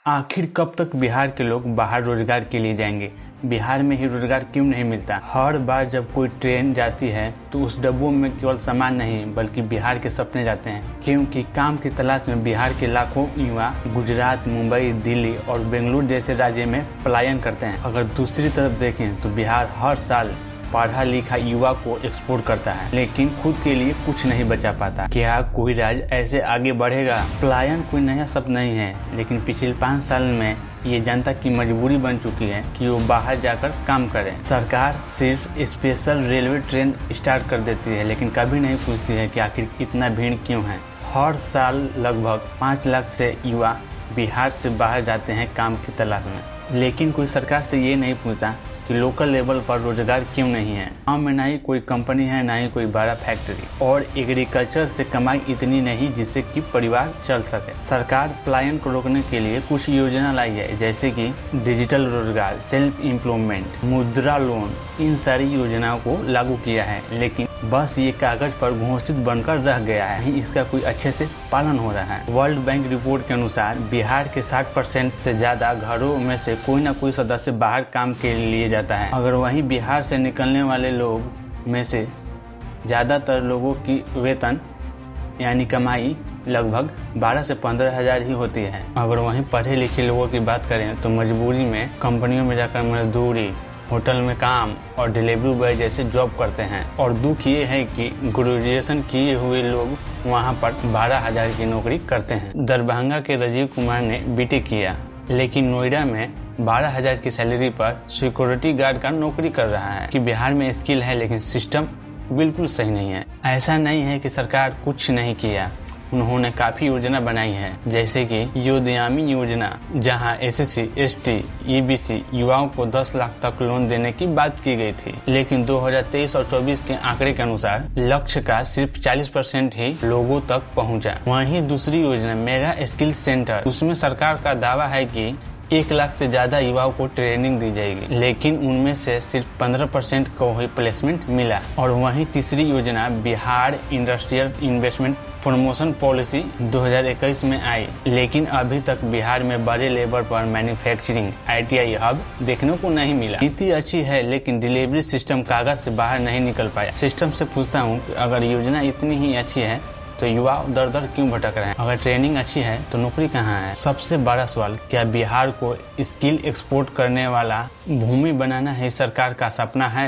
आखिर कब तक बिहार के लोग बाहर रोजगार के लिए जाएंगे? बिहार में ही रोजगार क्यों नहीं मिलता? हर बार जब कोई ट्रेन जाती है तो उस डब्बों में केवल सामान नहीं बल्कि बिहार के सपने जाते हैं, क्योंकि काम की तलाश में बिहार के लाखों युवा गुजरात, मुंबई, दिल्ली और बेंगलुरु जैसे राज्य में पलायन करते हैं। अगर दूसरी तरफ देखें तो बिहार हर साल पढ़ा लिखा युवा को एक्सपोर्ट करता है, लेकिन खुद के लिए कुछ नहीं बचा पाता। क्या कोई राज्य ऐसे आगे बढ़ेगा? पलायन कोई नया शब्द नहीं है, लेकिन पिछले 5 साल में ये जनता की मजबूरी बन चुकी है कि वो बाहर जाकर काम करें। सरकार सिर्फ स्पेशल रेलवे ट्रेन स्टार्ट कर देती है, लेकिन कभी नहीं पूछती है कि आखिर इतना भीड़ क्यों है। हर साल लगभग 5 लाख से युवा बिहार से बाहर जाते हैं काम की तलाश में, लेकिन कोई सरकार से ये नहीं पूछता कि लोकल लेवल पर रोजगार क्यों नहीं है। गाँव में ना ही कोई कंपनी है, ना ही कोई बड़ा फैक्ट्री, और एग्रीकल्चर से कमाई इतनी नहीं जिससे कि परिवार चल सके। सरकार पलायन को रोकने के लिए कुछ योजना लाई है, जैसे कि डिजिटल रोजगार, सेल्फ एम्प्लॉयमेंट, मुद्रा लोन। इन सारी योजनाओं को लागू किया है, लेकिन बस ये कागज पर घोषित बनकर रह गया है, नहीं इसका कोई अच्छे से पालन हो रहा है। वर्ल्ड बैंक रिपोर्ट के अनुसार बिहार के 60% से ज्यादा घरों में से कोई न कोई सदस्य बाहर काम के लिए जाता है। अगर वहीं बिहार से निकलने वाले लोग में से ज्यादातर लोगों की वेतन यानी कमाई लगभग 12 से 15 हजार ही होती है। अगर वहीं पढ़े लिखे लोगों की बात करें तो मजबूरी में कंपनियों में जाकर मजदूरी, होटल में काम और डिलीवरी बॉय जैसे जॉब करते हैं। और दुख ये है कि ग्रेजुएशन किए हुए लोग वहां पर 12,000 की नौकरी करते हैं। दरभंगा के राजीव कुमार ने बीटेक किया, लेकिन नोएडा में 12,000 की सैलरी पर सिक्योरिटी गार्ड का नौकरी कर रहा है। कि बिहार में स्किल है, लेकिन सिस्टम बिल्कुल सही नहीं है। ऐसा नहीं है कि सरकार कुछ नहीं किया, उन्होंने काफी योजना बनाई है, जैसे कि योदयामी योजना, जहां SC, ST, EBC युवाओं को 10 लाख तक लोन देने की बात की गई थी, लेकिन 2023 और 24 के आंकड़े के अनुसार लक्ष्य का सिर्फ 40% ही लोगों तक पहुंचा। वहीं दूसरी योजना मेगा स्किल सेंटर, उसमें सरकार का दावा है कि 1 लाख से ज्यादा युवाओं को ट्रेनिंग दी जाएगी, लेकिन उनमें से सिर्फ 15% को ही प्लेसमेंट मिला। और वहीं तीसरी योजना Bihar industrial investment promotion policy 2021 में आई, लेकिन अभी तक बिहार में बड़े लेवल पर मैन्युफैक्चरिंग ITI हब देखने को नहीं मिला। नीति अच्छी है, लेकिन डिलीवरी सिस्टम कागज से बाहर नहीं निकल पाया। सिस्टम से पूछता हूँ कि अगर योजना इतनी ही अच्छी है तो युवा दर दर क्यों भटक रहे हैं? अगर ट्रेनिंग अच्छी है तो नौकरी कहाँ है? सबसे बड़ा सवाल, क्या बिहार को स्किल एक्सपोर्ट करने वाला भूमि बनाना ही सरकार का सपना है?